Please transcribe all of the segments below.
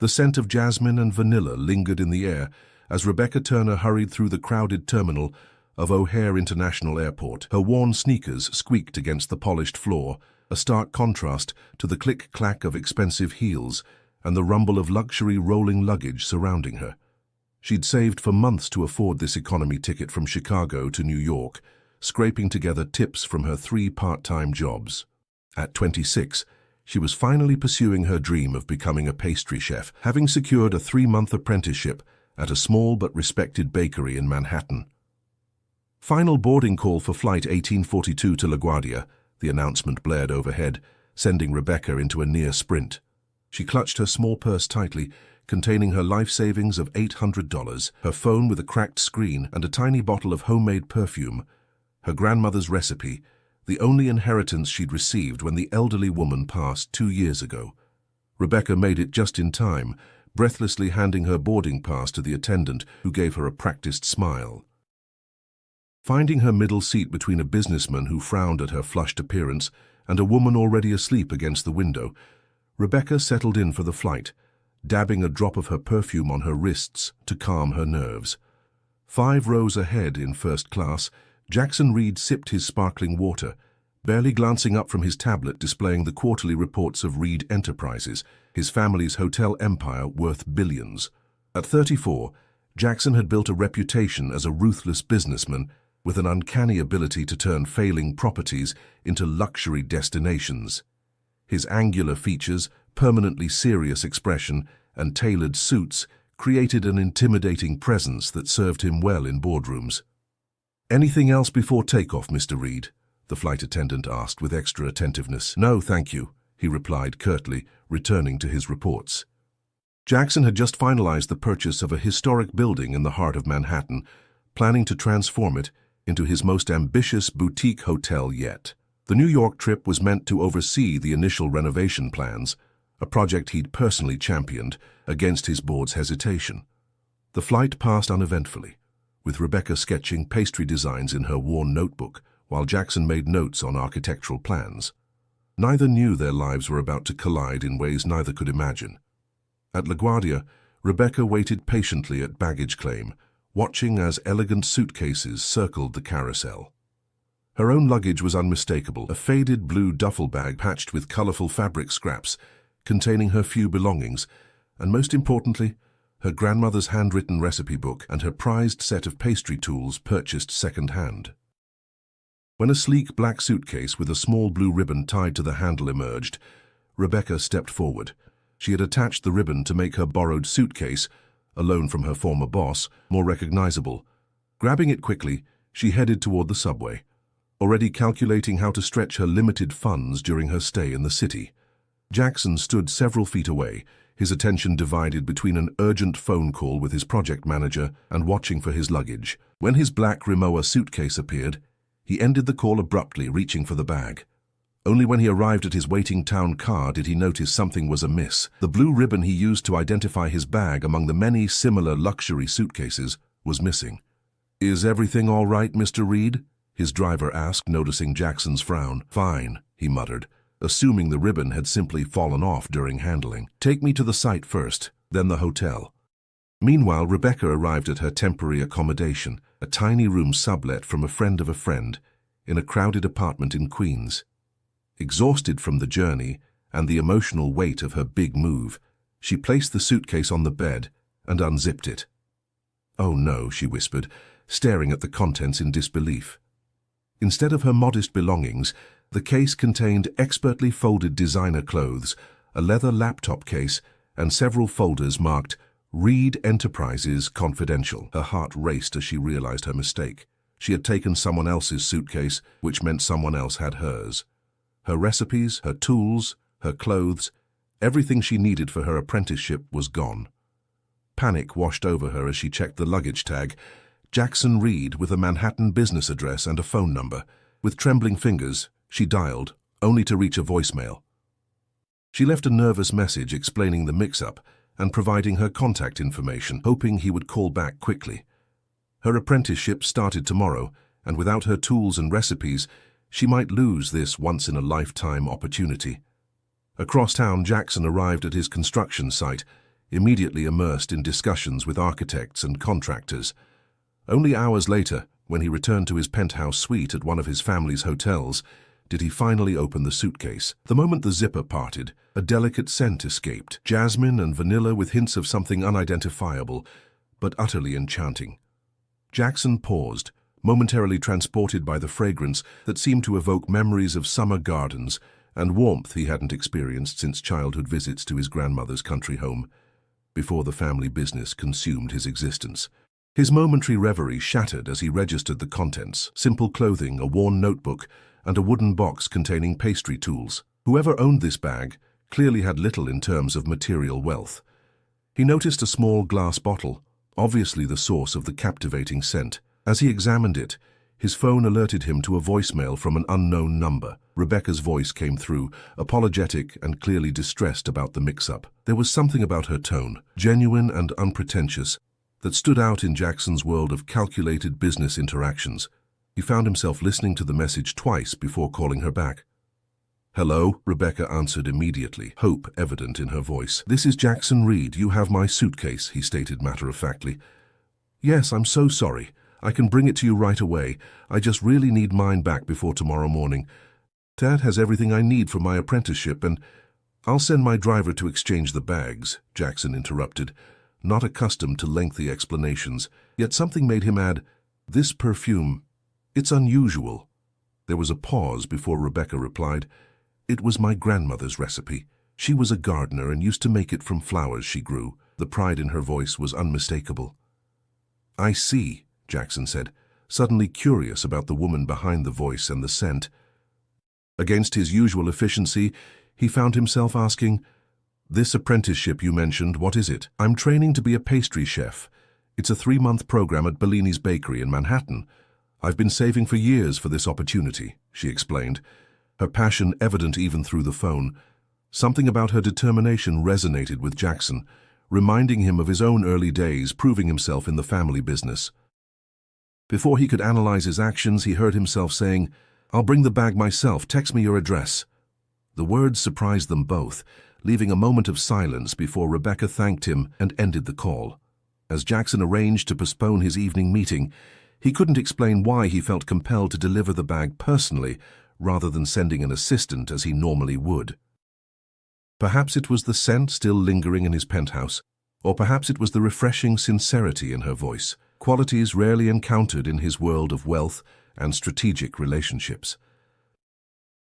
The scent of jasmine and vanilla lingered in the air as Rebecca Turner hurried through the crowded terminal of O'Hare International Airport. Her worn sneakers squeaked against the polished floor, a stark contrast to the click-clack of expensive heels and the rumble of luxury rolling luggage surrounding her. She'd saved for months to afford this economy ticket from Chicago to New York, scraping together tips from her 3 part-time jobs. At 26, she was finally pursuing her dream of becoming a pastry chef, having secured a 3-month apprenticeship at a small but respected bakery in Manhattan. Final boarding call for Flight 1842 to LaGuardia, the announcement blared overhead, sending Rebecca into a near sprint. She clutched her small purse tightly, containing her life savings of $800, her phone with a cracked screen and a tiny bottle of homemade perfume, her grandmother's recipe, the only inheritance she'd received when the elderly woman passed 2 years ago. Rebecca made it just in time, breathlessly handing her boarding pass to the attendant, who gave her a practiced smile. Finding her middle seat between a businessman who frowned at her flushed appearance and a woman already asleep against the window, Rebecca settled in for the flight, dabbing a drop of her perfume on her wrists to calm her nerves. 5 rows ahead in first class, Jackson Reed sipped his sparkling water, barely glancing up from his tablet displaying the quarterly reports of Reed Enterprises, his family's hotel empire worth billions. At 34, Jackson had built a reputation as a ruthless businessman with an uncanny ability to turn failing properties into luxury destinations. His angular features, permanently serious expression, and tailored suits created an intimidating presence that served him well in boardrooms. "Anything else before takeoff, Mr. Reed?" the flight attendant asked with extra attentiveness. "No, thank you," he replied curtly, returning to his reports. Jackson had just finalized the purchase of a historic building in the heart of Manhattan, planning to transform it into his most ambitious boutique hotel yet. The New York trip was meant to oversee the initial renovation plans, a project he'd personally championed against his board's hesitation. The flight passed uneventfully, with Rebecca sketching pastry designs in her worn notebook while Jackson made notes on architectural plans. Neither knew their lives were about to collide in ways neither could imagine. At LaGuardia, Rebecca waited patiently at baggage claim, watching as elegant suitcases circled the carousel. Her own luggage was unmistakable, a faded blue duffel bag patched with colorful fabric scraps, containing her few belongings, and most importantly, her grandmother's handwritten recipe book and her prized set of pastry tools purchased second-hand. When a sleek black suitcase with a small blue ribbon tied to the handle emerged, Rebecca stepped forward. She had attached the ribbon to make her borrowed suitcase, a loan from her former boss, more recognizable. Grabbing it quickly, she headed toward the subway, already calculating how to stretch her limited funds during her stay in the city. Jackson stood several feet away, his attention divided between an urgent phone call with his project manager and watching for his luggage. When his black Rimowa suitcase appeared, he ended the call abruptly, reaching for the bag. Only when he arrived at his waiting town car did he notice something was amiss. The blue ribbon he used to identify his bag among the many similar luxury suitcases was missing. "Is everything all right, Mr. Reed?" his driver asked, noticing Jackson's frown. "Fine," he muttered, assuming the ribbon had simply fallen off during handling. "Take me to the site first, then the hotel." Meanwhile, Rebecca arrived at her temporary accommodation, a tiny room sublet from a friend of a friend, in a crowded apartment in Queens. Exhausted from the journey and the emotional weight of her big move, she placed the suitcase on the bed and unzipped it. "Oh no," she whispered, staring at the contents in disbelief. Instead of her modest belongings, the case contained expertly folded designer clothes, a leather laptop case, and several folders marked Reed Enterprises Confidential. Her heart raced as she realized her mistake. She had taken someone else's suitcase, which meant someone else had hers. Her recipes, her tools, her clothes, everything she needed for her apprenticeship was gone. Panic washed over her as she checked the luggage tag. Jackson Reed, with a Manhattan business address and a phone number. With trembling fingers, she dialed, only to reach a voicemail. She left a nervous message explaining the mix-up and providing her contact information, hoping he would call back quickly. Her apprenticeship started tomorrow, and without her tools and recipes, she might lose this once-in-a-lifetime opportunity. Across town, Jackson arrived at his construction site, immediately immersed in discussions with architects and contractors. Only hours later, when he returned to his penthouse suite at one of his family's hotels, did he finally open the suitcase. The moment the zipper parted, a delicate scent escaped, jasmine and vanilla with hints of something unidentifiable, but utterly enchanting. Jackson paused, momentarily transported by the fragrance that seemed to evoke memories of summer gardens and warmth he hadn't experienced since childhood visits to his grandmother's country home, before the family business consumed his existence. His momentary reverie shattered as he registered the contents: simple clothing, a worn notebook, and a wooden box containing pastry tools. Whoever owned this bag clearly had little in terms of material wealth. He noticed a small glass bottle, obviously the source of the captivating scent. As he examined it, his phone alerted him to a voicemail from an unknown number. Rebecca's voice came through, apologetic and clearly distressed about the mix-up. There was something about her tone, genuine and unpretentious, that stood out in Jackson's world of calculated business interactions. He found himself listening to the message twice before calling her back. "Hello," Rebecca answered immediately, hope evident in her voice. "This is Jackson Reed. You have my suitcase," he stated matter-of-factly. "Yes, I'm so sorry. I can bring it to you right away. I just really need mine back before tomorrow morning. Dad has everything I need for my apprenticeship, and I'll send my driver to exchange the bags," Jackson interrupted, not accustomed to lengthy explanations. Yet something made him add, "This perfume, it's unusual." There was a pause before Rebecca replied, "It was my grandmother's recipe. She was a gardener and used to make it from flowers she grew." The pride in her voice was unmistakable. "I see," Jackson said, suddenly curious about the woman behind the voice and the scent. Against his usual efficiency, he found himself asking, "This apprenticeship you mentioned, what is it?" "I'm training to be a pastry chef. It's a 3-month program at Bellini's Bakery in Manhattan. I've been saving for years for this opportunity," she explained, her passion evident even through the phone. Something about her determination resonated with Jackson, reminding him of his own early days proving himself in the family business. Before he could analyze his actions, he heard himself saying, "I'll bring the bag myself. Text me your address." The words surprised them both, leaving a moment of silence before Rebecca thanked him and ended the call. As Jackson arranged to postpone his evening meeting, he couldn't explain why he felt compelled to deliver the bag personally rather than sending an assistant as he normally would. Perhaps it was the scent still lingering in his penthouse, or perhaps it was the refreshing sincerity in her voice, qualities rarely encountered in his world of wealth and strategic relationships.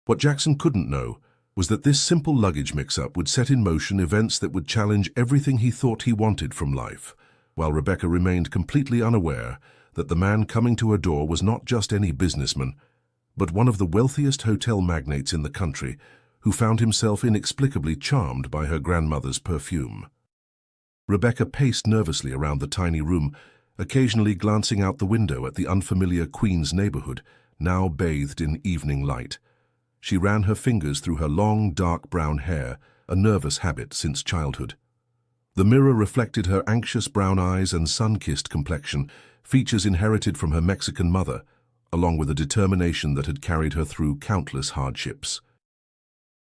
What Jackson couldn't know was that this simple luggage mix-up would set in motion events that would challenge everything he thought he wanted from life, while Rebecca remained completely unaware that the man coming to her door was not just any businessman, but one of the wealthiest hotel magnates in the country, who found himself inexplicably charmed by her grandmother's perfume. Rebecca paced nervously around the tiny room, occasionally glancing out the window at the unfamiliar Queens neighborhood, now bathed in evening light. She ran her fingers through her long, dark brown hair, a nervous habit since childhood. The mirror reflected her anxious brown eyes and sun-kissed complexion, features inherited from her Mexican mother, along with a determination that had carried her through countless hardships.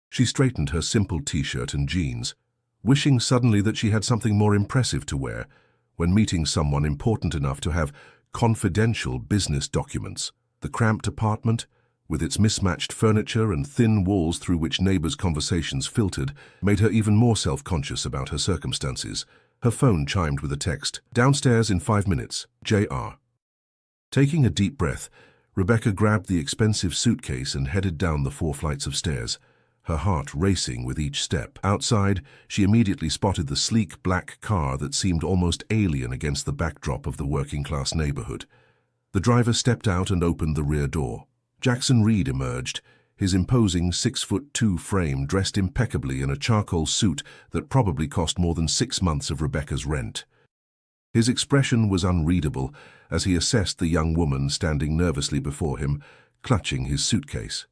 She straightened her simple t-shirt and jeans, wishing suddenly that she had something more impressive to wear when meeting someone important enough to have confidential business documents. The cramped apartment, with its mismatched furniture and thin walls through which neighbors' conversations filtered, made her even more self-conscious about her circumstances. Her phone chimed with a text, "Downstairs in 5 minutes, J.R." Taking a deep breath, Rebecca grabbed the expensive suitcase and headed down the 4 flights of stairs, her heart racing with each step. Outside, she immediately spotted the sleek black car that seemed almost alien against the backdrop of the working-class neighborhood. The driver stepped out and opened the rear door. Jackson Reed emerged, his imposing 6'2" frame dressed impeccably in a charcoal suit that probably cost more than 6 months of Rebecca's rent. His expression was unreadable as he assessed the young woman standing nervously before him, clutching his suitcase.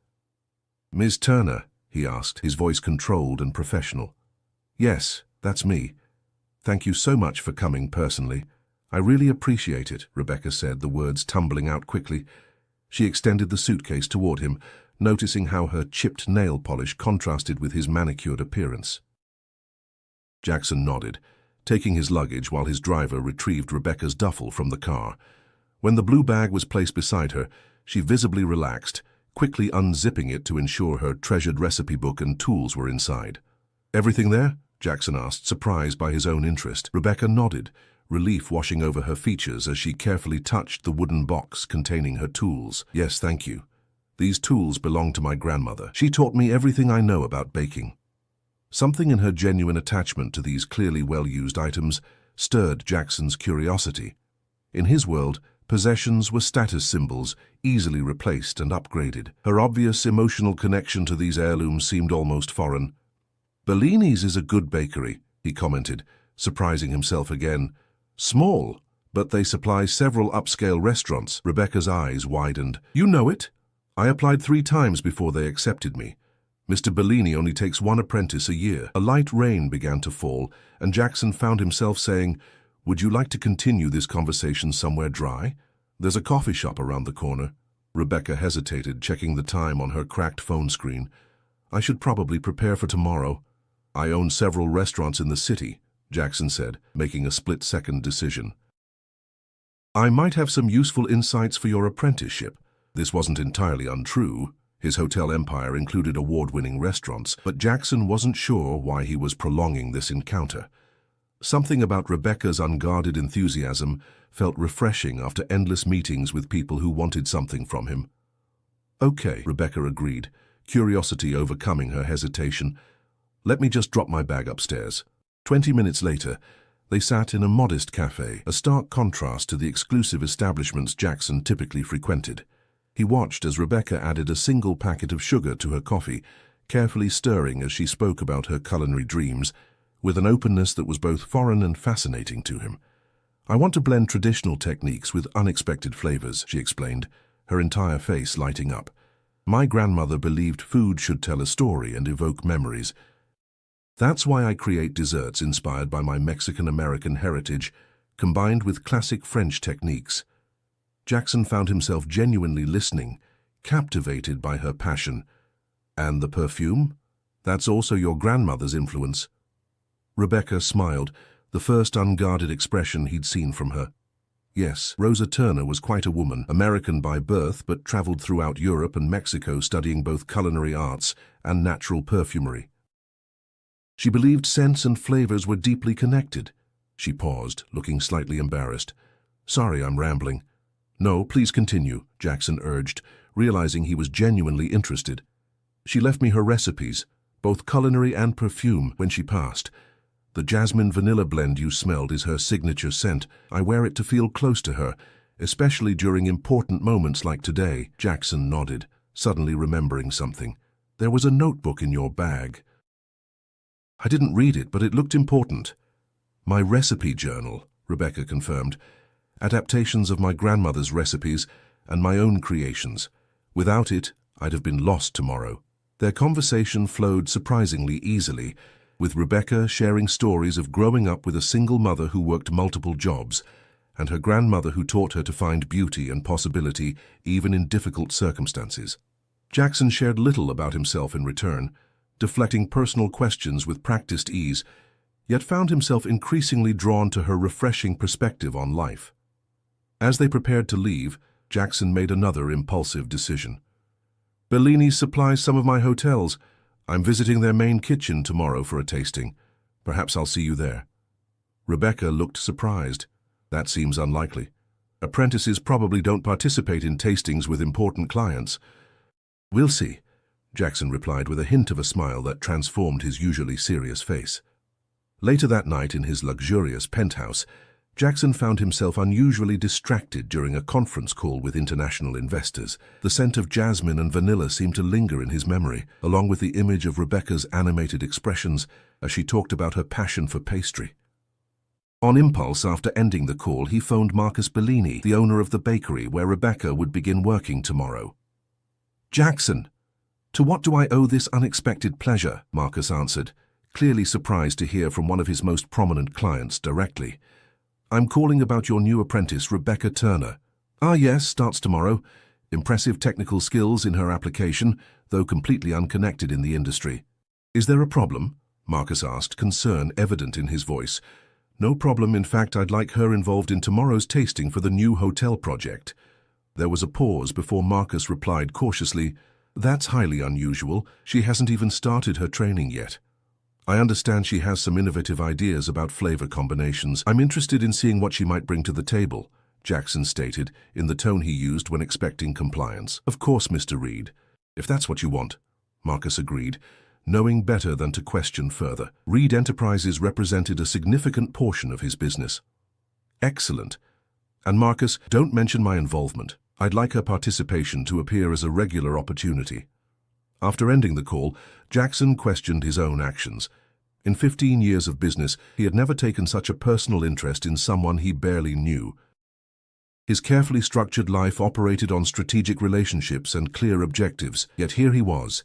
"Ms. Turner?" he asked, his voice controlled and professional. "Yes, that's me. Thank you so much for coming personally. I really appreciate it," Rebecca said, the words tumbling out quickly. She extended the suitcase toward him, noticing how her chipped nail polish contrasted with his manicured appearance. Jackson nodded, taking his luggage while his driver retrieved Rebecca's duffel from the car. When the blue bag was placed beside her, she visibly relaxed, quickly unzipping it to ensure her treasured recipe book and tools were inside. "Everything there?" Jackson asked, surprised by his own interest. Rebecca nodded, relief washing over her features as she carefully touched the wooden box containing her tools. "Yes, thank you. These tools belong to my grandmother. She taught me everything I know about baking." Something in her genuine attachment to these clearly well-used items stirred Jackson's curiosity. In his world, possessions were status symbols, easily replaced and upgraded. Her obvious emotional connection to these heirlooms seemed almost foreign. "Bellini's is a good bakery," he commented, surprising himself again. "Small, but they supply several upscale restaurants." Rebecca's eyes widened. "You know it? I applied 3 times before they accepted me. Mr. Bellini only takes 1 apprentice a year." A light rain began to fall, and Jackson found himself saying, "Would you like to continue this conversation somewhere dry? There's a coffee shop around the corner." Rebecca hesitated, checking the time on her cracked phone screen. "I should probably prepare for tomorrow. I own several restaurants in the city," Jackson said, making a split-second decision. "I might have some useful insights for your apprenticeship." This wasn't entirely untrue. His hotel empire included award-winning restaurants, but Jackson wasn't sure why he was prolonging this encounter. Something about Rebecca's unguarded enthusiasm felt refreshing after endless meetings with people who wanted something from him. "Okay," Rebecca agreed, curiosity overcoming her hesitation. "Let me just drop my bag upstairs." 20 minutes later, they sat in a modest cafe, a stark contrast to the exclusive establishments Jackson typically frequented. He watched as Rebecca added a single packet of sugar to her coffee, carefully stirring as she spoke about her culinary dreams, with an openness that was both foreign and fascinating to him. "I want to blend traditional techniques with unexpected flavors," she explained, her entire face lighting up. "My grandmother believed food should tell a story and evoke memories. That's why I create desserts inspired by my Mexican-American heritage, combined with classic French techniques." Jackson found himself genuinely listening, captivated by her passion. "And the perfume? That's also your grandmother's influence?" Rebecca smiled, the first unguarded expression he'd seen from her. "Yes, Rosa Turner was quite a woman, American by birth but traveled throughout Europe and Mexico studying both culinary arts and natural perfumery. She believed scents and flavors were deeply connected." She paused, looking slightly embarrassed. "Sorry, I'm rambling." "No, please continue," Jackson urged, realizing he was genuinely interested. "She left me her recipes, both culinary and perfume, when she passed. The jasmine vanilla blend you smelled is her signature scent. I wear it to feel close to her, especially during important moments like today." Jackson nodded, suddenly remembering something. "There was a notebook in your bag." "I didn't read it, but it looked important." "My recipe journal," Rebecca confirmed. "Adaptations of my grandmother's recipes and my own creations. Without it, I'd have been lost tomorrow." Their conversation flowed surprisingly easily, with Rebecca sharing stories of growing up with a single mother who worked multiple jobs, and her grandmother who taught her to find beauty and possibility even in difficult circumstances. Jackson shared little about himself in return, deflecting personal questions with practiced ease, yet found himself increasingly drawn to her refreshing perspective on life. As they prepared to leave, Jackson made another impulsive decision. "Bellini supplies some of my hotels. I'm visiting their main kitchen tomorrow for a tasting. Perhaps I'll see you there." Rebecca looked surprised. "That seems unlikely. Apprentices probably don't participate in tastings with important clients." "We'll see," Jackson replied with a hint of a smile that transformed his usually serious face. Later that night in his luxurious penthouse, Jackson found himself unusually distracted during a conference call with international investors. The scent of jasmine and vanilla seemed to linger in his memory, along with the image of Rebecca's animated expressions as she talked about her passion for pastry. On impulse, after ending the call, he phoned Marcus Bellini, the owner of the bakery where Rebecca would begin working tomorrow. "Jackson, to what do I owe this unexpected pleasure?" Marcus answered, clearly surprised to hear from one of his most prominent clients directly. "I'm calling about your new apprentice, Rebecca Turner." "Ah, yes, starts tomorrow. Impressive technical skills in her application, though completely unconnected in the industry." "Is there a problem?" Marcus asked, concern evident in his voice. No problem. In fact, I'd like her involved in tomorrow's tasting for the new hotel project. There was a pause before Marcus replied cautiously, "That's highly unusual. She hasn't even started her training yet. I understand she has some innovative ideas about flavor combinations. I'm interested in seeing what she might bring to the table," Jackson stated, in the tone he used when expecting compliance. "Of course, Mr. Reed. If that's what you want," Marcus agreed, knowing better than to question further. Reed Enterprises represented a significant portion of his business. "Excellent. And Marcus, don't mention my involvement. I'd like her participation to appear as a regular opportunity." After ending the call, Jackson questioned his own actions. In 15 years of business, he had never taken such a personal interest in someone he barely knew. His carefully structured life operated on strategic relationships and clear objectives, yet here he was,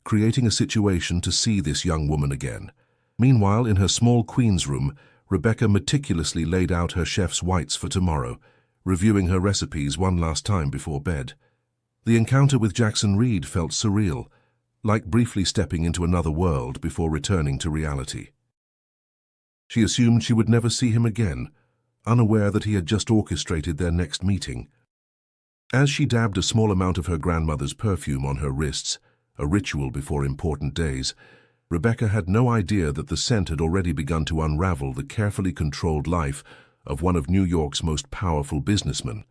creating a situation to see this young woman again. Meanwhile, in her small queen's room, Rebecca meticulously laid out her chef's whites for tomorrow, reviewing her recipes one last time before bed. The encounter with Jackson Reed felt surreal, like briefly stepping into another world before returning to reality. She assumed she would never see him again, unaware that he had just orchestrated their next meeting. As she dabbed a small amount of her grandmother's perfume on her wrists, a ritual before important days, Rebecca had no idea that the scent had already begun to unravel the carefully controlled life of one of New York's most powerful businessmen,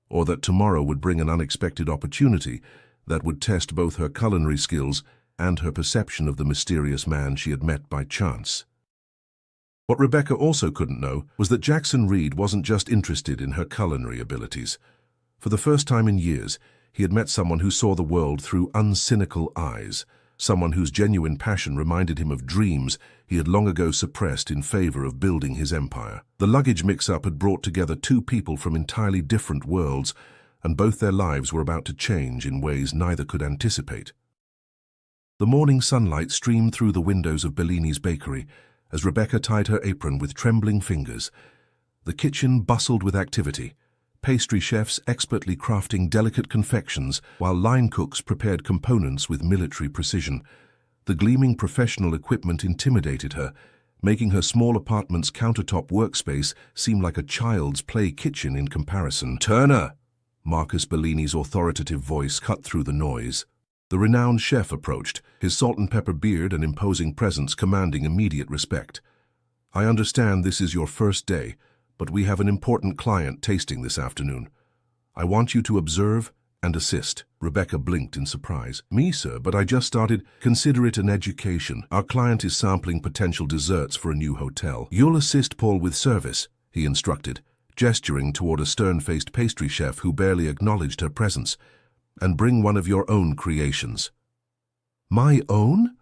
or that tomorrow would bring an unexpected opportunity that would test both her culinary skills and her perception of the mysterious man she had met by chance. What Rebecca also couldn't know was that Jackson Reed wasn't just interested in her culinary abilities. For the first time in years, he had met someone who saw the world through uncynical eyes, someone whose genuine passion reminded him of dreams he had long ago suppressed in favor of building his empire. The luggage mix-up had brought together two people from entirely different worlds, and both their lives were about to change in ways neither could anticipate. The morning sunlight streamed through the windows of Bellini's bakery as Rebecca tied her apron with trembling fingers. The kitchen bustled with activity, pastry chefs expertly crafting delicate confections while line cooks prepared components with military precision. The gleaming professional equipment intimidated her, making her small apartment's countertop workspace seem like a child's play kitchen in comparison. "Turner!" Marcus Bellini's authoritative voice cut through the noise. The renowned chef approached, his salt and pepper beard and imposing presence commanding immediate respect. "I understand this is your first day, but we have an important client tasting this afternoon. I want you to observe and assist." Rebecca blinked in surprise. "Me, sir, but I just started." "Consider it an education. Our client is sampling potential desserts for a new hotel. You'll assist Paul with service," he instructed, gesturing toward a stern-faced pastry chef who barely acknowledged her presence, "and bring one of your own creations." "My own?"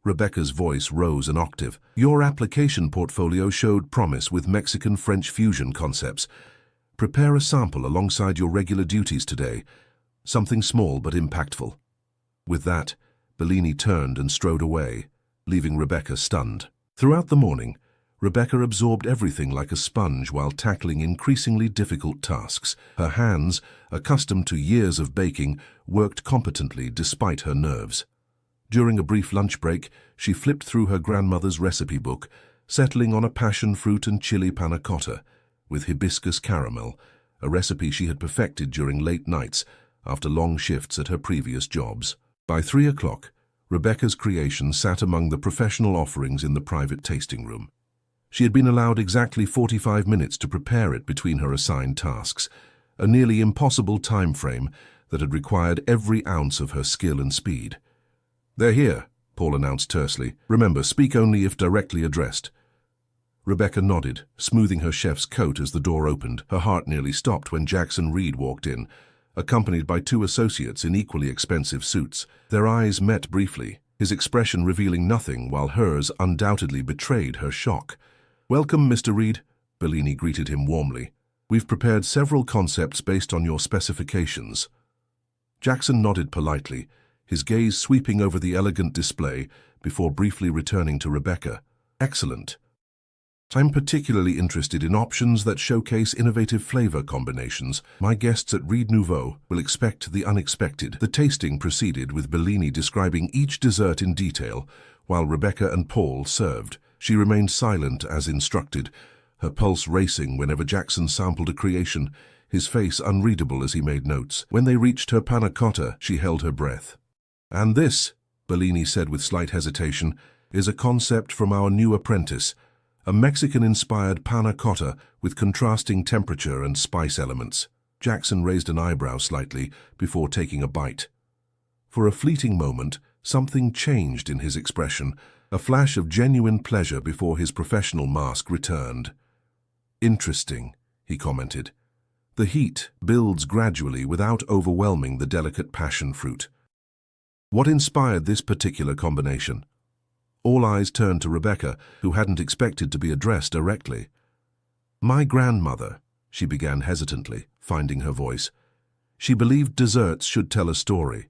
Rebecca's voice rose an octave. "Your application portfolio showed promise with Mexican-French fusion concepts. Prepare a sample alongside your regular duties today. Something small but impactful." With that, Bellini turned and strode away, leaving Rebecca stunned. Throughout the morning, Rebecca absorbed everything like a sponge while tackling increasingly difficult tasks. Her hands, accustomed to years of baking, worked competently despite her nerves. During a brief lunch break, she flipped through her grandmother's recipe book, settling on a passion fruit and chili panna cotta with hibiscus caramel, a recipe she had perfected during late nights after long shifts at her previous jobs. By 3 o'clock, Rebecca's creation sat among the professional offerings in the private tasting room. She had been allowed exactly 45 minutes to prepare it between her assigned tasks, a nearly impossible time frame that had required every ounce of her skill and speed. "They're here," Paul announced tersely. "Remember, speak only if directly addressed." Rebecca nodded, smoothing her chef's coat as the door opened. Her heart nearly stopped when Jackson Reed walked in, accompanied by two associates in equally expensive suits. Their eyes met briefly, his expression revealing nothing while hers undoubtedly betrayed her shock. "Welcome, Mr. Reed," Bellini greeted him warmly. "We've prepared several concepts based on your specifications." Jackson nodded politely, his gaze sweeping over the elegant display before briefly returning to Rebecca. "Excellent. I'm particularly interested in options that showcase innovative flavor combinations. My guests at Reed Nouveau will expect the unexpected." The tasting proceeded with Bellini describing each dessert in detail, while Rebecca and Paul served. She remained silent as instructed, her pulse racing whenever Jackson sampled a creation, his face unreadable as he made notes. When they reached her panna cotta, she held her breath. "And this," Bellini said with slight hesitation, "is a concept from our new apprentice, a Mexican-inspired panna cotta with contrasting temperature and spice elements." Jackson raised an eyebrow slightly before taking a bite. For a fleeting moment, something changed in his expression, a flash of genuine pleasure before his professional mask returned. "Interesting," he commented. "The heat builds gradually without overwhelming the delicate passion fruit." What inspired this particular combination? All eyes turned to Rebecca, who hadn't expected to be addressed directly. "My grandmother," she began hesitantly, finding her voice. "She believed desserts should tell a story.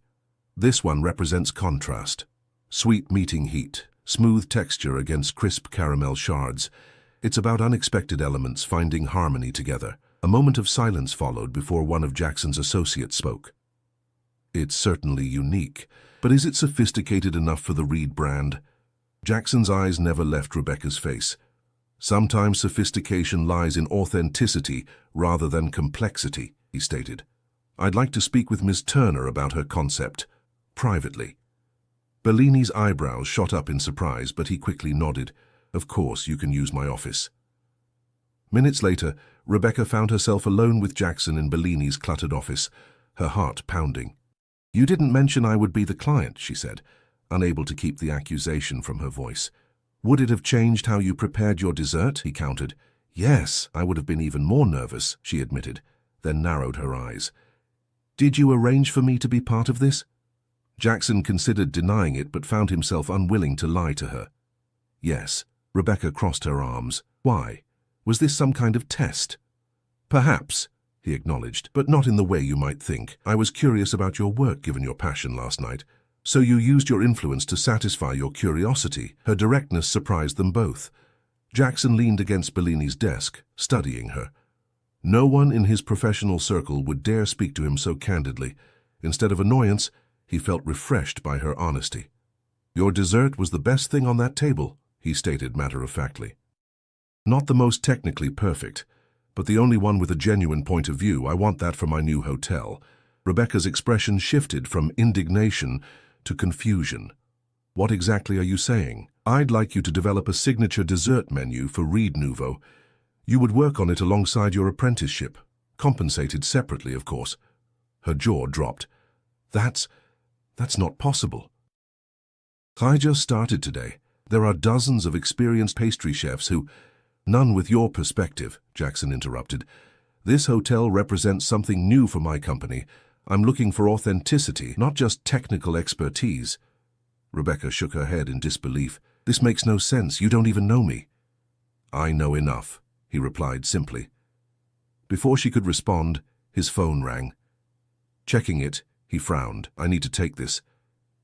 This one represents contrast. Sweet meeting heat, smooth texture against crisp caramel shards. It's about unexpected elements finding harmony together." A moment of silence followed before one of Jackson's associates spoke. "It's certainly unique, but is it sophisticated enough for the Reed brand?" Jackson's eyes never left Rebecca's face. "Sometimes sophistication lies in authenticity rather than complexity," he stated. "I'd like to speak with Ms. Turner about her concept, privately." Bellini's eyebrows shot up in surprise, but he quickly nodded. "Of course, you can use my office." Minutes later, Rebecca found herself alone with Jackson in Bellini's cluttered office, her heart pounding. "You didn't mention I would be the client," she said, unable to keep the accusation from her voice. "Would it have changed how you prepared your dessert?" he countered. "Yes, I would have been even more nervous," she admitted, then narrowed her eyes. "Did you arrange for me to be part of this?" Jackson considered denying it, but found himself unwilling to lie to her. "Yes." Rebecca crossed her arms. "Why? Was this some kind of test?" "Perhaps," he acknowledged, "but not in the way you might think. I was curious about your work given your passion last night. So you used your influence to satisfy your curiosity." Her directness surprised them both. Jackson leaned against Bellini's desk, studying her. No one in his professional circle would dare speak to him so candidly. Instead of annoyance, he felt refreshed by her honesty. "Your dessert was the best thing on that table," he stated matter-of-factly. "Not the most technically perfect, but the only one with a genuine point of view. I want that for my new hotel." Rebecca's expression shifted from indignation to confusion. "What exactly are you saying?" "I'd like you to develop a signature dessert menu for Reed Nouveau. You would work on it alongside your apprenticeship, compensated separately, of course." Her jaw dropped. That's not possible." "I just started today. There are dozens of experienced pastry chefs who—" "None with your perspective," Jackson interrupted. "This hotel represents something new for my company. I'm looking for authenticity, not just technical expertise." Rebecca shook her head in disbelief. "This makes no sense. You don't even know me." "I know enough," he replied simply. Before she could respond, his phone rang. Checking it, he frowned. "I need to take this.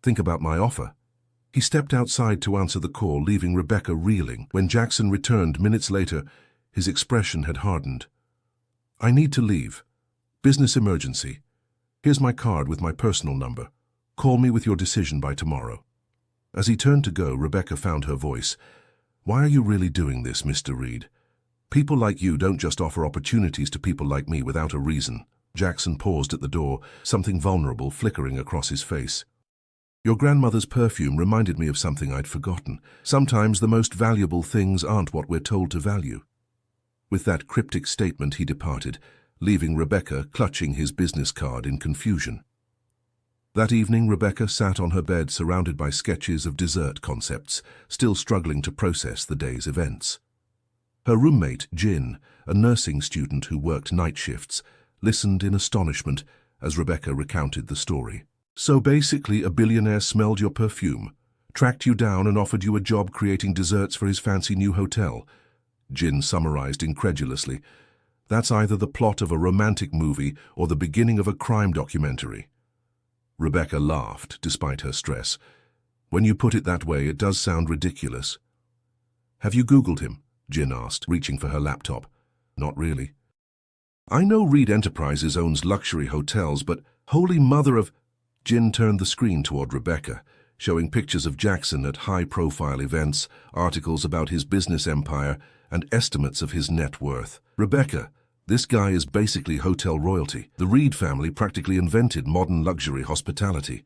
Think about my offer." He stepped outside to answer the call, leaving Rebecca reeling. When Jackson returned minutes later, his expression had hardened. "I need to leave. Business emergency. Here's my card with my personal number. Call me with your decision by tomorrow." As he turned to go, Rebecca found her voice. "Why are you really doing this, Mr. Reed? People like you don't just offer opportunities to people like me without a reason." Jackson paused at the door, something vulnerable flickering across his face. "Your grandmother's perfume reminded me of something I'd forgotten. Sometimes the most valuable things aren't what we're told to value." With that cryptic statement, he departed, leaving Rebecca clutching his business card in confusion. That evening, Rebecca sat on her bed surrounded by sketches of dessert concepts, still struggling to process the day's events. Her roommate, Jin, a nursing student who worked night shifts, listened in astonishment as Rebecca recounted the story. "So basically, a billionaire smelled your perfume, tracked you down and offered you a job creating desserts for his fancy new hotel," Jin summarized incredulously. "That's either the plot of a romantic movie or the beginning of a crime documentary." Rebecca laughed, despite her stress. "When you put it that way, it does sound ridiculous." "Have you Googled him?" Jin asked, reaching for her laptop. "Not really." "I know Reed Enterprises owns luxury hotels, but holy mother of—" Jin turned the screen toward Rebecca, showing pictures of Jackson at high-profile events, articles about his business empire, and estimates of his net worth. Rebecca, this guy is basically hotel royalty. The Reed family practically invented modern luxury hospitality.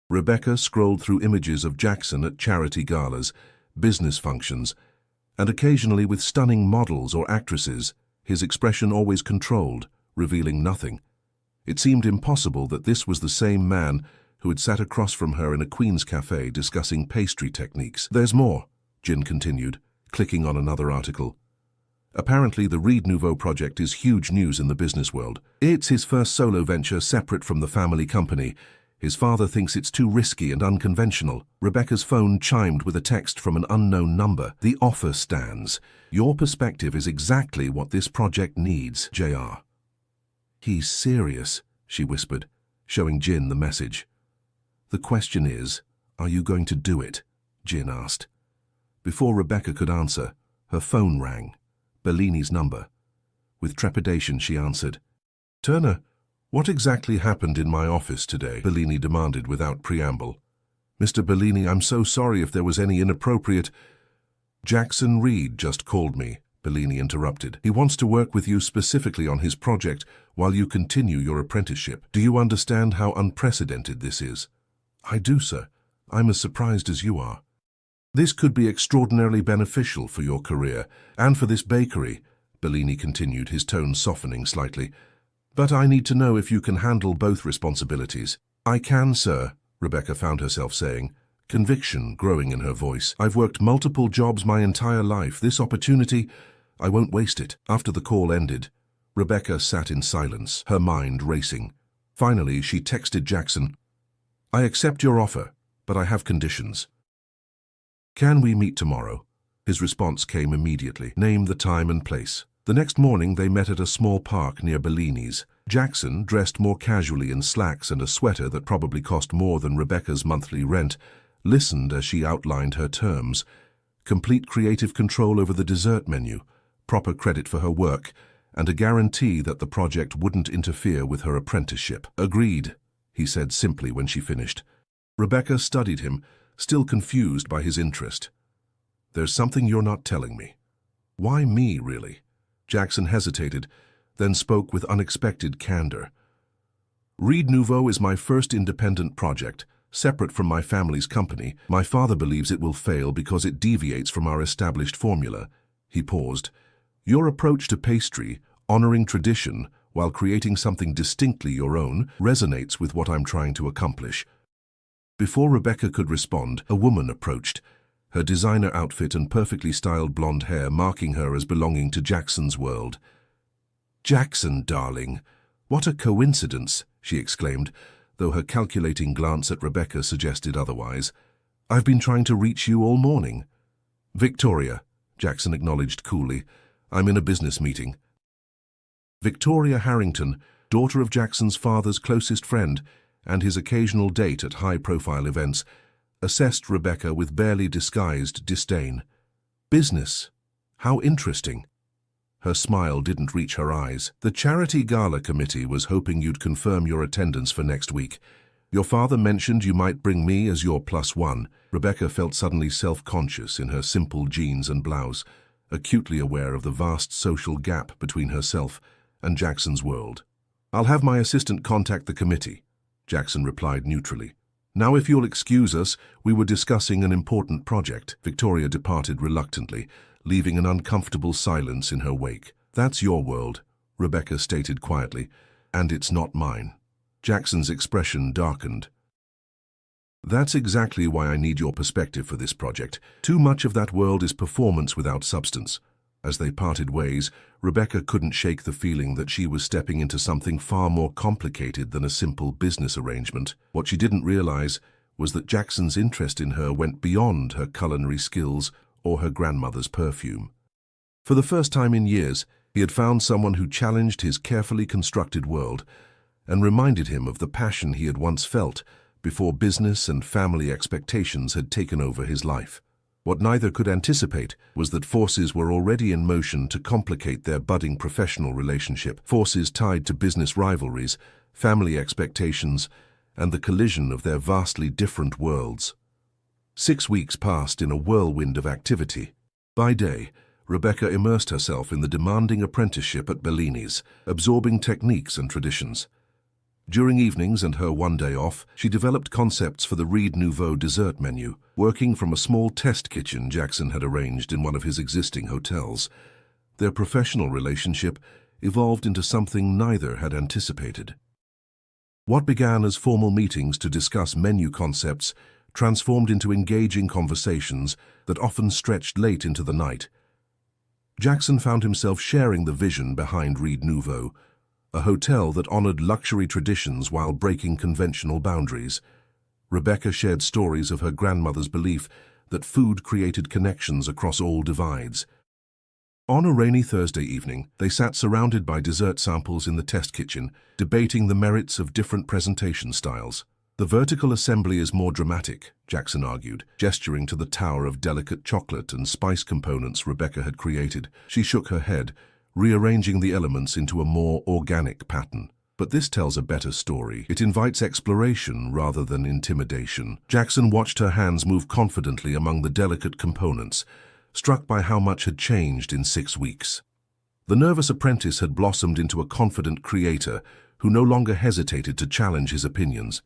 Rebecca scrolled through images of Jackson at charity galas, business functions, and occasionally with stunning models or actresses, his expression always controlled, revealing nothing. It seemed impossible that this was the same man who had sat across from her in a Queen's cafe discussing pastry techniques. There's more, Jin continued, clicking on another article. Apparently, the Reed Nouveau project is huge news in the business world. It's his first solo venture separate from the family company. His father thinks it's too risky and unconventional. Rebecca's phone chimed with a text from an unknown number. The offer stands. Your perspective is exactly what this project needs, JR. He's serious, she whispered, showing Jin the message. The question is, are you going to do it? Jin asked. Before Rebecca could answer, her phone rang. Bellini's number. With trepidation, she answered. Turner, what exactly happened in my office today? Bellini demanded without preamble. Mr. Bellini, I'm so sorry if there was any inappropriate... Jackson Reed just called me, Bellini interrupted. He wants to work with you specifically on his project while you continue your apprenticeship. Do you understand how unprecedented this is? I do, sir. I'm as surprised as you are. This could be extraordinarily beneficial for your career and for this bakery, Bellini continued, his tone softening slightly. But I need to know if you can handle both responsibilities. I can, sir, Rebecca found herself saying, conviction growing in her voice. I've worked multiple jobs my entire life. This opportunity, I won't waste it. After the call ended, Rebecca sat in silence, her mind racing. Finally, she texted Jackson, I accept your offer, but I have conditions. Can we meet tomorrow? His response came immediately. Name the time and place. The next morning they met at a small park near Bellini's. Jackson, dressed more casually in slacks and a sweater that probably cost more than Rebecca's monthly rent, listened as she outlined her terms. Complete creative control over the dessert menu, proper credit for her work, and a guarantee that the project wouldn't interfere with her apprenticeship. Agreed, he said simply when she finished. Rebecca studied him, still confused by his interest. There's something you're not telling me. Why me, really? Jackson hesitated, then spoke with unexpected candor. Reed Nouveau is my first independent project, separate from my family's company. My father believes it will fail because it deviates from our established formula. He paused. Your approach to pastry, honoring tradition while creating something distinctly your own, resonates with what I'm trying to accomplish. Before Rebecca could respond, a woman approached, her designer outfit and perfectly styled blonde hair marking her as belonging to Jackson's world. Jackson, darling, what a coincidence, she exclaimed, though her calculating glance at Rebecca suggested otherwise. I've been trying to reach you all morning. Victoria, Jackson acknowledged coolly. I'm in a business meeting. Victoria Harrington, daughter of Jackson's father's closest friend, and his occasional date at high-profile events, assessed Rebecca with barely disguised disdain. Business? How interesting. Her smile didn't reach her eyes. The charity gala committee was hoping you'd confirm your attendance for next week. Your father mentioned you might bring me as your +1. Rebecca felt suddenly self-conscious in her simple jeans and blouse, acutely aware of the vast social gap between herself and Jackson's world. I'll have my assistant contact the committee, Jackson replied neutrally. Now, if you'll excuse us, we were discussing an important project. Victoria departed reluctantly, leaving an uncomfortable silence in her wake. That's your world, Rebecca stated quietly, and it's not mine. Jackson's expression darkened. That's exactly why I need your perspective for this project. Too much of that world is performance without substance. As they parted ways, Rebecca couldn't shake the feeling that she was stepping into something far more complicated than a simple business arrangement. What she didn't realize was that Jackson's interest in her went beyond her culinary skills or her grandmother's perfume. For the first time in years, he had found someone who challenged his carefully constructed world and reminded him of the passion he had once felt before business and family expectations had taken over his life. What neither could anticipate was that forces were already in motion to complicate their budding professional relationship, forces tied to business rivalries, family expectations, and the collision of their vastly different worlds. 6 weeks passed in a whirlwind of activity. By day, Rebecca immersed herself in the demanding apprenticeship at Bellini's, absorbing techniques and traditions. During evenings and her one day off, she developed concepts for the Ried Nouveau dessert menu, working from a small test kitchen Jackson had arranged in one of his existing hotels. Their professional relationship evolved into something neither had anticipated. What began as formal meetings to discuss menu concepts transformed into engaging conversations that often stretched late into the night. Jackson found himself sharing the vision behind Ried Nouveau, a hotel that honored luxury traditions while breaking conventional boundaries. Rebecca shared stories of her grandmother's belief that food created connections across all divides. On a rainy Thursday evening, they sat surrounded by dessert samples in the test kitchen, debating the merits of different presentation styles. "The vertical assembly is more dramatic," Jackson argued, gesturing to the tower of delicate chocolate and spice components Rebecca had created. She shook her head, rearranging the elements into a more organic pattern. "But this tells a better story. It invites exploration rather than intimidation." Jackson watched her hands move confidently among the delicate components, struck by how much had changed in 6 weeks. The nervous apprentice had blossomed into a confident creator who no longer hesitated to challenge his opinions.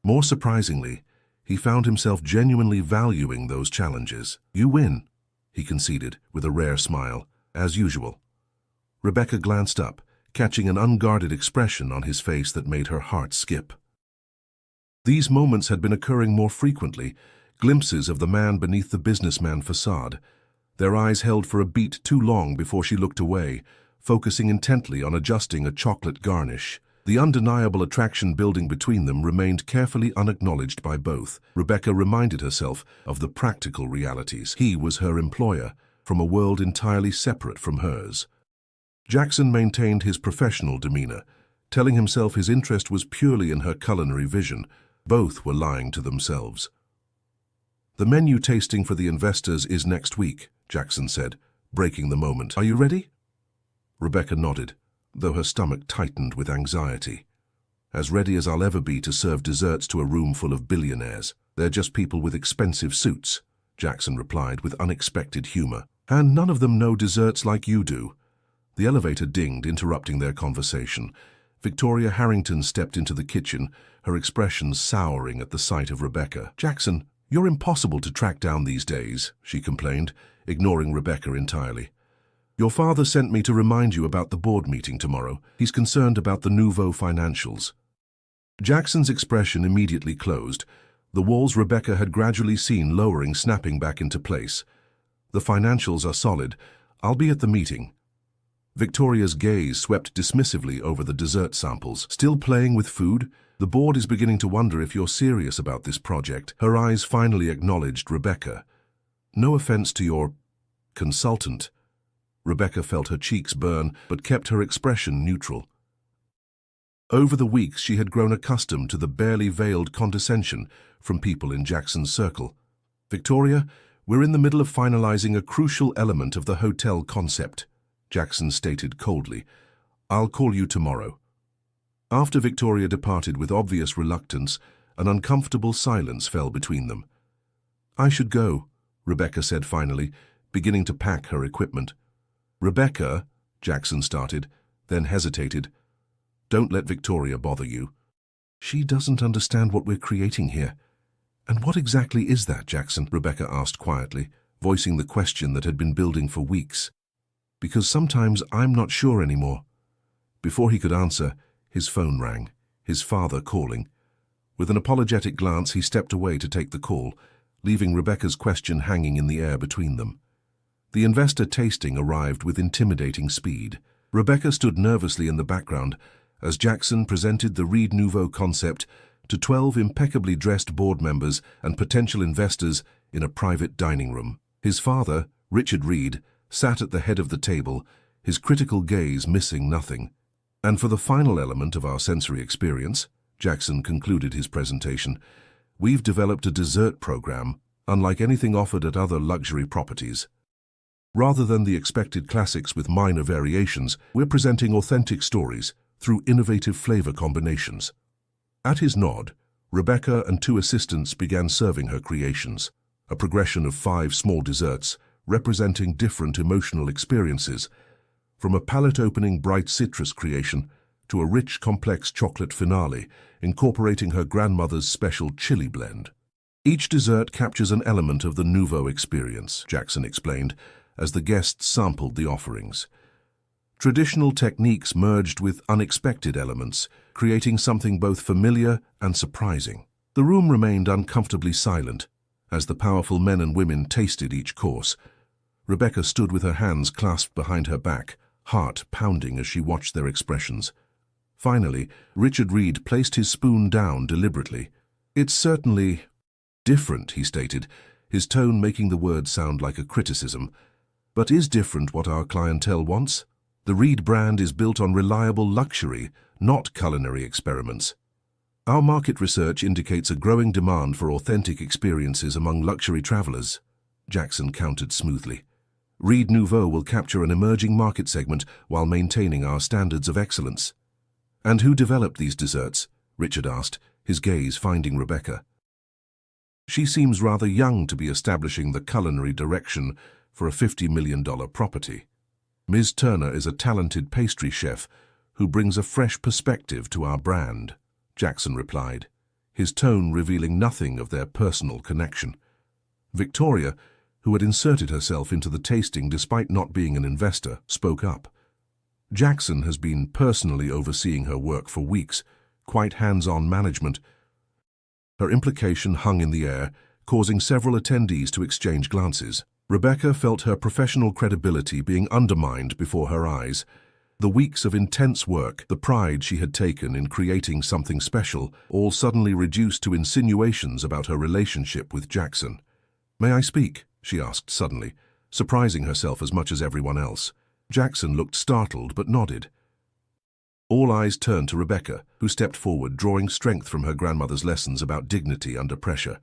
More surprisingly, he found himself genuinely valuing those challenges. "You win," he conceded, with a rare smile, as usual. Rebecca glanced up, catching an unguarded expression on his face that made her heart skip. These moments had been occurring more frequently, glimpses of the man beneath the businessman facade. Their eyes held for a beat too long before she looked away, focusing intently on adjusting a chocolate garnish. The undeniable attraction building between them remained carefully unacknowledged by both. Rebecca reminded herself of the practical realities. He was her employer, from a world entirely separate from hers. Jackson maintained his professional demeanor, telling himself his interest was purely in her culinary vision. Both were lying to themselves. "The menu tasting for the investors is next week," Jackson said, breaking the moment. "Are you ready?" Rebecca nodded, though her stomach tightened with anxiety. "As ready as I'll ever be to serve desserts to a room full of billionaires. They're just people with expensive suits," Jackson replied with unexpected humor. "And none of them know desserts like you do." The elevator dinged, interrupting their conversation. Victoria Harrington stepped into the kitchen, her expression souring at the sight of Rebecca. "Jackson, you're impossible to track down these days," she complained, ignoring Rebecca entirely. "Your father sent me to remind you about the board meeting tomorrow. He's concerned about the Nouveau financials." Jackson's expression immediately closed, the walls Rebecca had gradually seen lowering snapping back into place. "The financials are solid. I'll be at the meeting." Victoria's gaze swept dismissively over the dessert samples. "Still playing with food? The board is beginning to wonder if you're serious about this project." Her eyes finally acknowledged Rebecca. "No offense to your consultant." Rebecca felt her cheeks burn, but kept her expression neutral. Over the weeks, she had grown accustomed to the barely veiled condescension from people in Jackson's circle. "Victoria, we're in the middle of finalizing a crucial element of the hotel concept," Jackson stated coldly. "I'll call you tomorrow." After Victoria departed with obvious reluctance, an uncomfortable silence fell between them. "I should go," Rebecca said finally, beginning to pack her equipment. "Rebecca," Jackson started, then hesitated. "Don't let Victoria bother you." "She doesn't understand what we're creating here." "And what exactly is that, Jackson?" Rebecca asked quietly, voicing the question that had been building for weeks. "Because sometimes I'm not sure anymore." Before he could answer, his phone rang, his father calling. With an apologetic glance, he stepped away to take the call, leaving Rebecca's question hanging in the air between them. The investor tasting arrived with intimidating speed. Rebecca stood nervously in the background as Jackson presented the Ried Nouveau concept to 12 impeccably dressed board members and potential investors in a private dining room. His father, Richard Ried, sat at the head of the table, his critical gaze missing nothing. "And for the final element of our sensory experience," Jackson concluded his presentation, "we've developed a dessert program unlike anything offered at other luxury properties. Rather than the expected classics with minor variations, we're presenting authentic stories through innovative flavor combinations." At his nod, Rebecca and 2 assistants began serving her creations, a progression of 5 small desserts, representing different emotional experiences, from a palate-opening bright citrus creation to a rich, complex chocolate finale incorporating her grandmother's special chili blend. Each dessert captures an element of the nouveau experience, Jackson explained, as the guests sampled the offerings. Traditional techniques merged with unexpected elements, creating something both familiar and surprising. The room remained uncomfortably silent as the powerful men and women tasted each course. Rebecca stood with her hands clasped behind her back, heart pounding as she watched their expressions. Finally, Richard Reed placed his spoon down deliberately. "It's certainly different," he stated, his tone making the words sound like a criticism. "But is different what our clientele wants? The Reed brand is built on reliable luxury, not culinary experiments. Our market research indicates a growing demand for authentic experiences among luxury travelers," Jackson countered smoothly. "Reed Nouveau will capture an emerging market segment while maintaining our standards of excellence." "And who developed these desserts?" Richard asked, his gaze finding Rebecca. "She seems rather young to be establishing the culinary direction for a $50 million property. Ms. Turner is a talented pastry chef who brings a fresh perspective to our brand," Jackson replied, his tone revealing nothing of their personal connection. Victoria, who had inserted herself into the tasting despite not being an investor, spoke up. "Jackson has been personally overseeing her work for weeks, quite hands-on management." Her implication hung in the air, causing several attendees to exchange glances. Rebecca felt her professional credibility being undermined before her eyes. The weeks of intense work, the pride she had taken in creating something special, all suddenly reduced to insinuations about her relationship with Jackson. "May I speak?" she asked suddenly, surprising herself as much as everyone else. Jackson looked startled but nodded. All eyes turned to Rebecca, who stepped forward, drawing strength from her grandmother's lessons about dignity under pressure.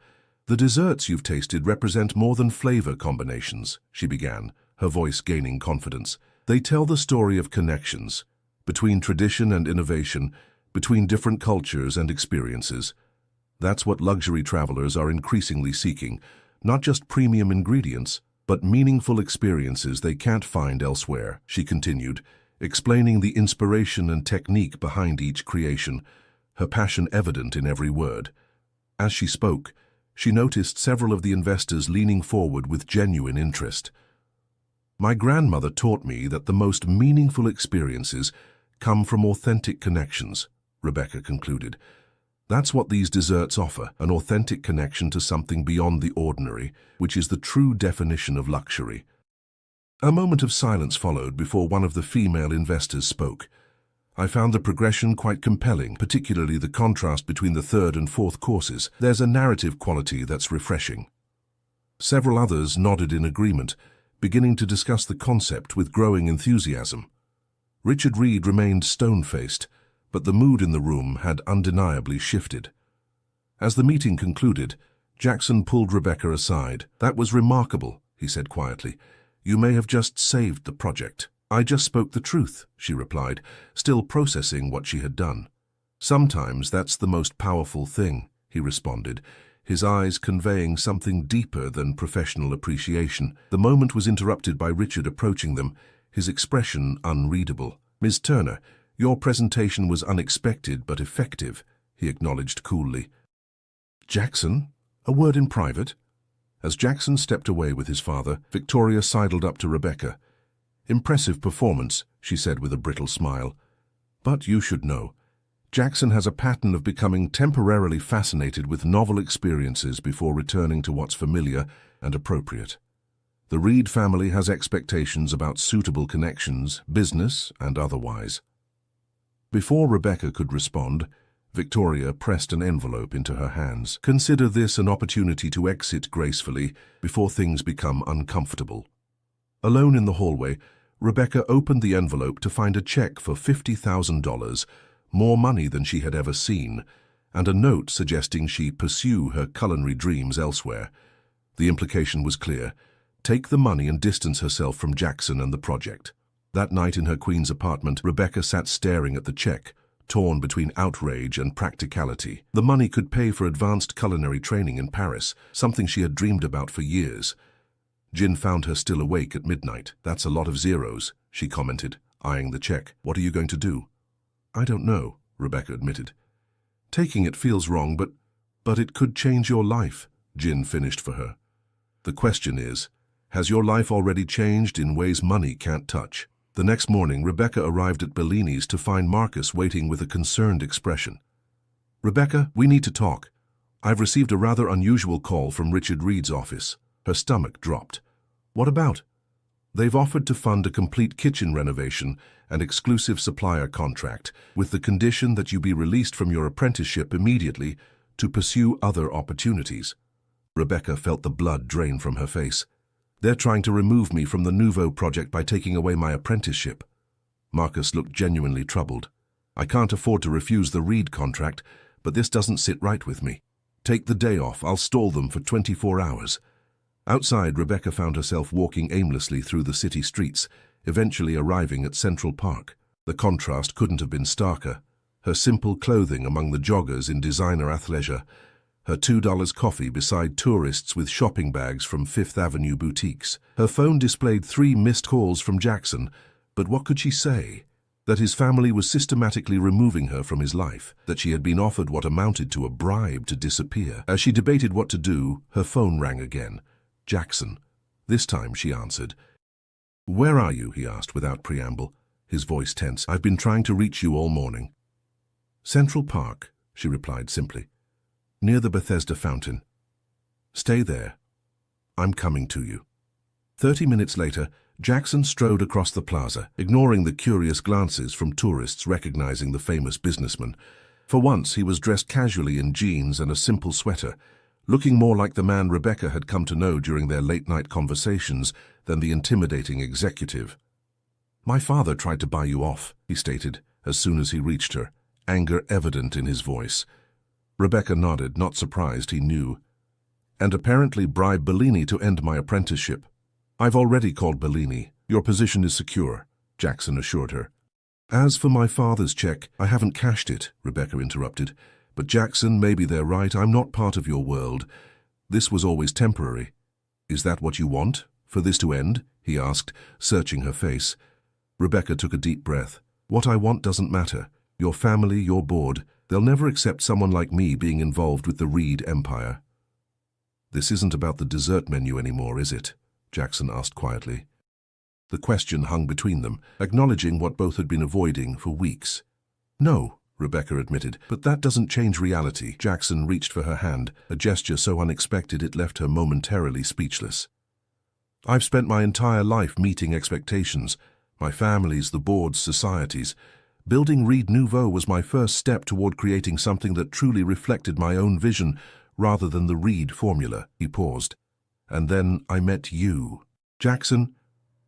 "The desserts you've tasted represent more than flavor combinations," she began, her voice gaining confidence. "They tell the story of connections, between tradition and innovation, between different cultures and experiences. That's what luxury travelers are increasingly seeking, not just premium ingredients, but meaningful experiences they can't find elsewhere," she continued, explaining the inspiration and technique behind each creation, her passion evident in every word. As she spoke, she noticed several of the investors leaning forward with genuine interest. "My grandmother taught me that the most meaningful experiences come from authentic connections," Rebecca concluded. "That's what these desserts offer, an authentic connection to something beyond the ordinary, which is the true definition of luxury." A moment of silence followed before one of the female investors spoke. "I found the progression quite compelling, particularly the contrast between the third and fourth courses. There's a narrative quality that's refreshing." Several others nodded in agreement, beginning to discuss the concept with growing enthusiasm. Richard Reed remained stone-faced, but the mood in the room had undeniably shifted. As the meeting concluded, Jackson pulled Rebecca aside. "That was remarkable," he said quietly. "You may have just saved the project." "I just spoke the truth," she replied, still processing what she had done. "Sometimes that's the most powerful thing," he responded, his eyes conveying something deeper than professional appreciation. The moment was interrupted by Richard approaching them, his expression unreadable. "Ms. Turner, your presentation was unexpected but effective," he acknowledged coolly. "Jackson, a word in private?" As Jackson stepped away with his father, Victoria sidled up to Rebecca. "Impressive performance," she said with a brittle smile. "But you should know, Jackson has a pattern of becoming temporarily fascinated with novel experiences before returning to what's familiar and appropriate. The Reed family has expectations about suitable connections, business and otherwise." Before Rebecca could respond, Victoria pressed an envelope into her hands. "Consider this an opportunity to exit gracefully before things become uncomfortable." Alone in the hallway, Rebecca opened the envelope to find a check for $50,000, more money than she had ever seen, and a note suggesting she pursue her culinary dreams elsewhere. The implication was clear: take the money and distance herself from Jackson and the project. That night in her Queen's apartment, Rebecca sat staring at the check, torn between outrage and practicality. The money could pay for advanced culinary training in Paris, something she had dreamed about for years. Jin found her still awake at midnight. "That's a lot of zeros," she commented, eyeing the check. "What are you going to do?" "I don't know," Rebecca admitted. "Taking it feels wrong, but it could change your life," Jin finished for her. "The question is, has your life already changed in ways money can't touch?" The next morning, Rebecca arrived at Bellini's to find Marcus waiting with a concerned expression. "Rebecca, we need to talk. I've received a rather unusual call from Richard Reed's office." Her stomach dropped. "What about?" "They've offered to fund a complete kitchen renovation and exclusive supplier contract, with the condition that you be released from your apprenticeship immediately to pursue other opportunities." Rebecca felt the blood drain from her face. "They're trying to remove me from the Nouveau project by taking away my apprenticeship." Marcus looked genuinely troubled. "I can't afford to refuse the Reed contract, but this doesn't sit right with me. Take the day off. I'll stall them for 24 hours. Outside, Rebecca found herself walking aimlessly through the city streets, eventually arriving at Central Park. The contrast couldn't have been starker. Her simple clothing among the joggers in designer athleisure, her $2 coffee beside tourists with shopping bags from Fifth Avenue boutiques. Her phone displayed 3 missed calls from Jackson, but what could she say? That his family was systematically removing her from his life, that she had been offered what amounted to a bribe to disappear. As she debated what to do, her phone rang again. Jackson. This time she answered. "Where are you?" he asked without preamble, his voice tense. "I've been trying to reach you all morning." "Central Park," she replied simply. "Near the Bethesda fountain. Stay there. I'm coming to you." 30 minutes later, Jackson strode across the plaza, ignoring the curious glances from tourists recognizing the famous businessman. For once, he was dressed casually in jeans and a simple sweater, looking more like the man Rebecca had come to know during their late-night conversations than the intimidating executive. "My father tried to buy you off," he stated, as soon as he reached her, anger evident in his voice. Rebecca nodded, not surprised he knew. "And apparently bribed Bellini to end my apprenticeship." "I've already called Bellini. Your position is secure," Jackson assured her. "As for my father's check, I haven't cashed it," Rebecca interrupted. "But Jackson, maybe they're right. I'm not part of your world. This was always temporary." "Is that what you want, for this to end?" he asked, searching her face. Rebecca took a deep breath. "What I want doesn't matter. Your family, your board, they'll never accept someone like me being involved with the Reed empire." "This isn't about the dessert menu anymore, is it?" Jackson asked quietly. The question hung between them, acknowledging what both had been avoiding for weeks. "No," Rebecca admitted, "but that doesn't change reality." Jackson reached for her hand, a gesture so unexpected it left her momentarily speechless. "I've spent my entire life meeting expectations, my family's, the board's, society's. Building Reed Nouveau was my first step toward creating something that truly reflected my own vision rather than the Reed formula." He paused. "And then I met you. Jackson,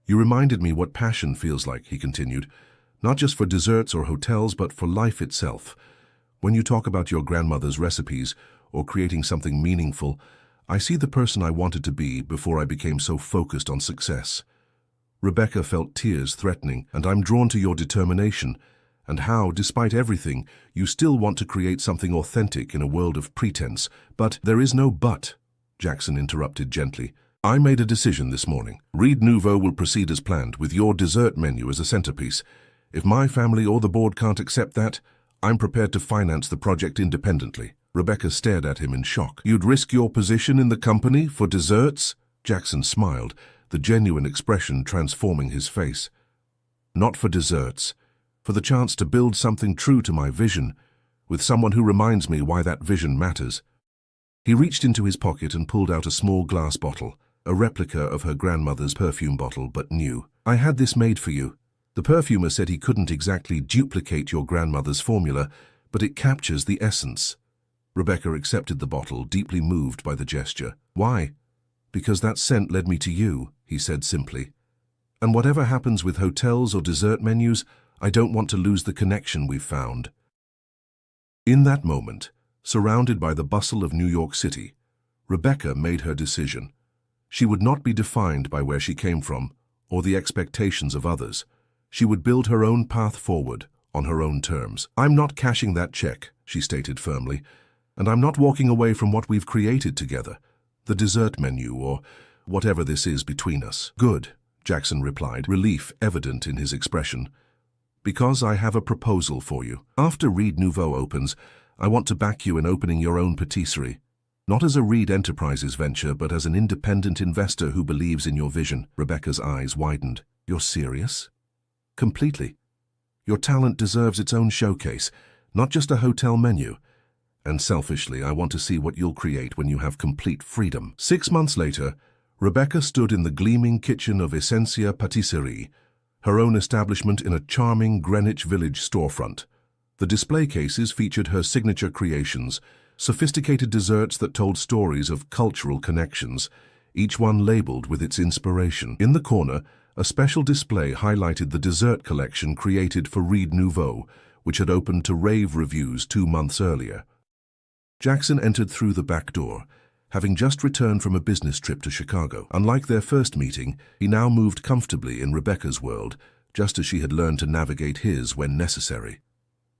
you reminded me what passion feels like," he continued. "Not just for desserts or hotels, but for life itself. When you talk about your grandmother's recipes or creating something meaningful, I see the person I wanted to be before I became so focused on success." Rebecca felt tears threatening. "And I'm drawn to your determination, and how, despite everything, you still want to create something authentic in a world of pretense. But there is no but," Jackson interrupted gently. "I made a decision this morning. Reed Nouveau will proceed as planned, with your dessert menu as a centerpiece. If my family or the board can't accept that, I'm prepared to finance the project independently." Rebecca stared at him in shock. "You'd risk your position in the company for desserts?" Jackson smiled, the genuine expression transforming his face. "Not for desserts. For the chance to build something true to my vision, with someone who reminds me why that vision matters." He reached into his pocket and pulled out a small glass bottle, a replica of her grandmother's perfume bottle, but new. "I had this made for you. The perfumer said he couldn't exactly duplicate your grandmother's formula, but it captures the essence." Rebecca accepted the bottle, deeply moved by the gesture. "Why?" "Because that scent led me to you," he said simply. "And whatever happens with hotels or dessert menus, I don't want to lose the connection we've found." In that moment, surrounded by the bustle of New York City, Rebecca made her decision. She would not be defined by where she came from or the expectations of others. She would build her own path forward on her own terms. "I'm not cashing that check," she stated firmly, "and I'm not walking away from what we've created together, the dessert menu or whatever this is between us. Good, Jackson replied, relief evident in his expression. Because I have a proposal for you. After Reed Nouveau opens, I want to back you in opening your own patisserie. Not as a Reed Enterprises venture, but as an independent investor who believes in your vision. Rebecca's eyes widened. You're serious? Completely. Your talent deserves its own showcase, not just a hotel menu. And selfishly, I want to see what you'll create when you have complete freedom. 6 months later, Rebecca stood in the gleaming kitchen of Essentia Patisserie, her own establishment in a charming Greenwich Village storefront. The display cases featured her signature creations, sophisticated desserts that told stories of cultural connections, each one labeled with its inspiration. In the corner, a special display highlighted the dessert collection created for Reed Nouveau, which had opened to rave reviews 2 months earlier. Jackson entered through the back door, having just returned from a business trip to Chicago. Unlike their first meeting, he now moved comfortably in Rebecca's world, just as she had learned to navigate his when necessary.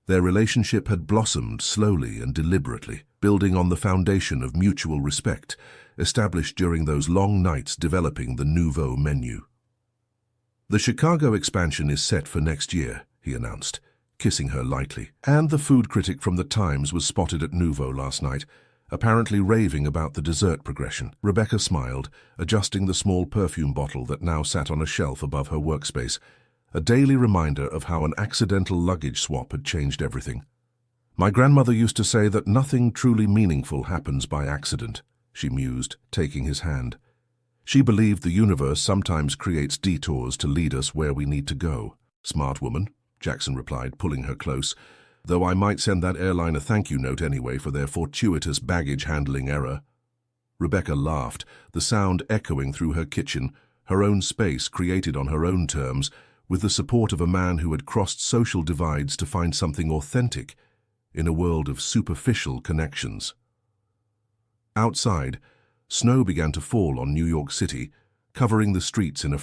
Their relationship had blossomed slowly and deliberately, building on the foundation of mutual respect, established during those long nights developing the Nouveau menu. The Chicago expansion is set for next year, he announced, kissing her lightly. And the food critic from the Times was spotted at Nouveau last night, apparently raving about the dessert progression. Rebecca smiled, adjusting the small perfume bottle that now sat on a shelf above her workspace, a daily reminder of how an accidental luggage swap had changed everything. My grandmother used to say that nothing truly meaningful happens by accident, she mused, taking his hand. She believed the universe sometimes creates detours to lead us where we need to go. Smart woman, Jackson replied, pulling her close, though I might send that airline a thank you note anyway for their fortuitous baggage handling error. Rebecca laughed, the sound echoing through her kitchen, her own space created on her own terms, with the support of a man who had crossed social divides to find something authentic in a world of superficial connections. Outside, snow began to fall on New York City, covering the streets in a